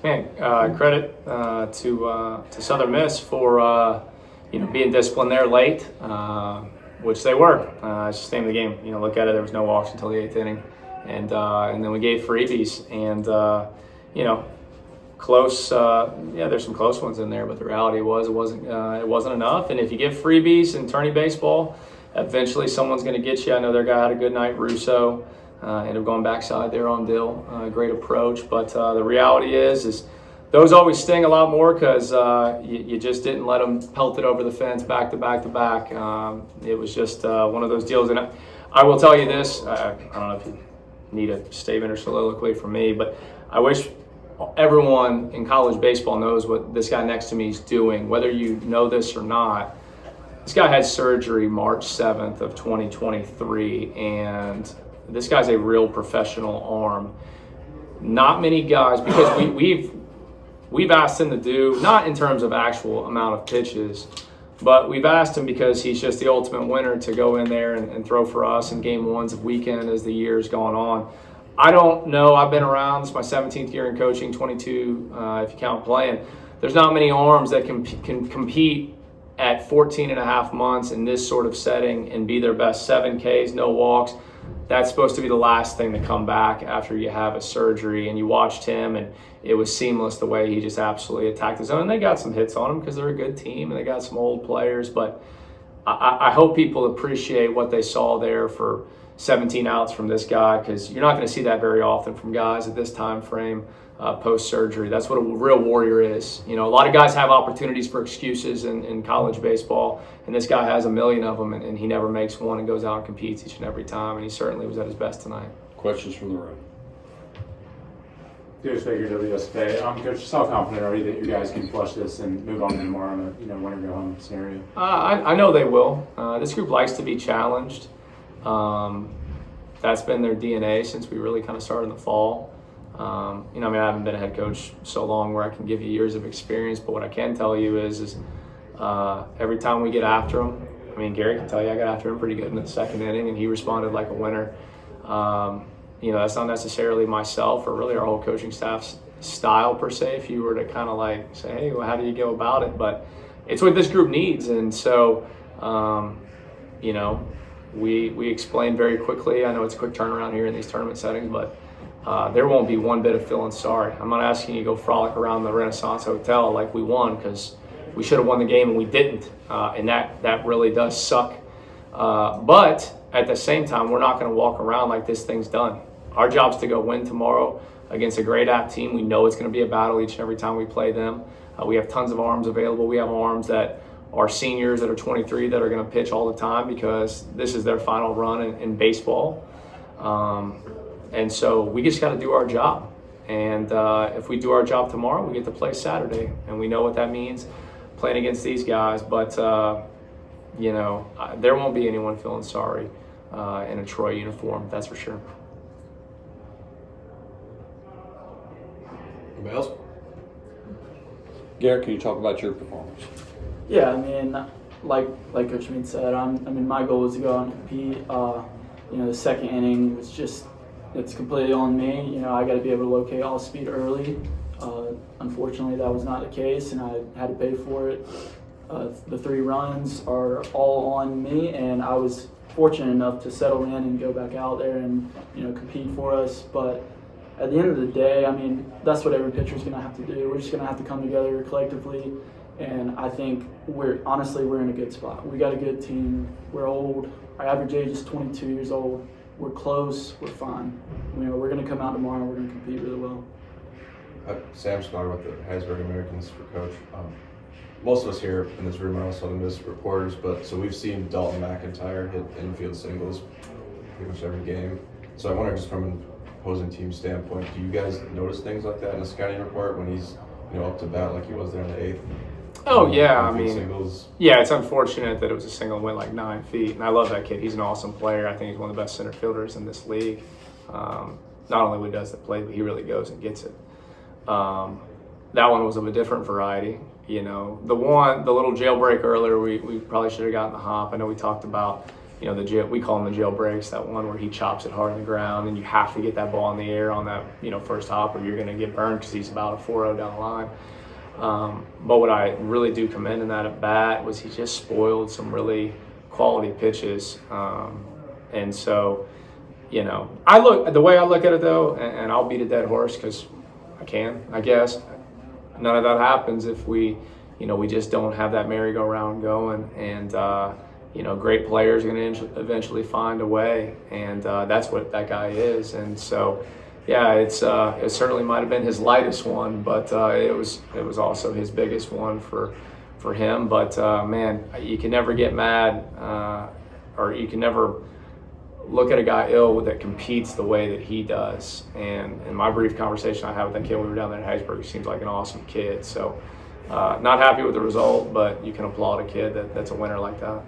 Man, credit to Southern Miss for being disciplined there late, which they were. It's just the name of the game. Look at it. There was no walks until the 8th inning, and then we gave freebies, and close. There's some close ones in there, but the reality was it wasn't enough. And if you give freebies in tourney baseball, eventually someone's going to get you. I know their guy had a good night, Russo. Ended up going backside there on Dill. Great approach. But the reality is those always sting a lot more because you just didn't let them pelt it over the fence back to back to back. It was just one of those deals. And I will tell you this. I don't know if you need a statement or soliloquy from me, but I wish everyone in college baseball knows what this guy next to me is doing, whether you know this or not. This guy had surgery March 7th of 2023, and this guy's a real professional arm. Not many guys, because we've asked him to do, not in terms of actual amount of pitches, but we've asked him because he's just the ultimate winner to go in there and throw for us in game ones of weekend as the year's gone on. I don't know. I've been around. This is my 17th year in coaching, 22 if you count playing. There's not many arms that can compete at 14 and a half months in this sort of setting and be their best. 7 Ks, no walks. That's supposed to be the last thing to come back after you have a surgery. And you watched him, and it was seamless the way he just absolutely attacked the zone. And they got some hits on him because they're a good team, and they got some old players. But I hope people appreciate what they saw there for 17 outs from this guy, because you're not going to see that very often from guys at this time frame post-surgery. That's what a real warrior is. A lot of guys have opportunities for excuses in college baseball, and this guy has a million of them, and he never makes one and goes out and competes each and every time, and he certainly was at his best tonight. Questions from the room? Davis Baker, WSK. Coach, how confident are you that you guys can flush this and move on to tomorrow in a win or go home scenario? I know they will. This group likes to be challenged. That's been their DNA since we really kind of started in the fall. I haven't been a head coach so long where I can give you years of experience, but what I can tell you is every time we get after them, Gary can tell you I got after him pretty good in the 2nd inning, and he responded like a winner. That's not necessarily myself or really our whole coaching staff's style per se, if you were to kind of like say, hey, well, how do you go about it? But it's what this group needs. And so, we explained very quickly. I know it's a quick turnaround here in these tournament settings, but there won't be one bit of feeling sorry. I'm not asking you to go frolic around the Renaissance Hotel like we won, because we should have won the game and we didn't. And that really does suck. But at the same time, we're not going to walk around like this thing's done. Our job's to go win tomorrow against a great app team. We know it's going to be a battle each and every time we play them. We have tons of arms available. We have arms that are seniors that are 23 that are going to pitch all the time because this is their final run in baseball. And so we just got to do our job. And if we do our job tomorrow, we get to play Saturday. And we know what that means, playing against these guys. But, there won't be anyone feeling sorry in a Troy uniform, that's for sure. Anybody else? Garrett, can you talk about your performance? Yeah, like Coach Mead said, my goal was to go out and compete. The 2nd inning was it's completely on me. I got to be able to locate all speed early. Unfortunately, that was not the case, and I had to pay for it. The 3 runs are all on me, and I was fortunate enough to settle in and go back out there and compete for us. But at the end of the day, that's what every pitcher's going to have to do. We're just going to have to come together collectively, and I think we're in a good spot. We got a good team. We're old. Our average age is 22 years old. We're close. We're fine. We're going to come out tomorrow and we're going to compete really well. Sam Scar with the Hattiesburg Americans for Coach. Most of us here in this room are also the Miss reporters, but so we've seen Dalton McIntyre hit infield singles pretty much every game. So I wonder, just from an opposing team standpoint, do you guys notice things like that in the scouting report when he's up to bat like he was there in the 8th? Oh yeah, singles. Yeah, it's unfortunate that it was a single and went like 9 feet, and I love that kid. He's an awesome player. I think he's one of the best center fielders in this league. Not only when he does the play, but he really goes and gets it. That one was of a different variety. The little jailbreak earlier, we probably should have gotten the hop. I know we talked about you know, we call them the jailbreaks, that one where he chops it hard on the ground and you have to get that ball in the air on that, you know, first hop or you're going to get burned because he's about a 4-0 down the line. But what I really do commend in that at bat was he just spoiled some really quality pitches. And so, you know, the way I look at it though, and I'll beat a dead horse because I can, I guess. None of that happens if we just don't have that merry-go-round going. And, you know, great players are going to eventually find a way. And that's what that guy is. And so, yeah, it certainly might have been his lightest one, but it was also his biggest one for him. But, man, you can never get mad or you can never look at a guy ill that competes the way that he does. And in my brief conversation I had with that kid when we were down there in Hattiesburg, he seems like an awesome kid. So not happy with the result, but you can applaud a kid that's a winner like that.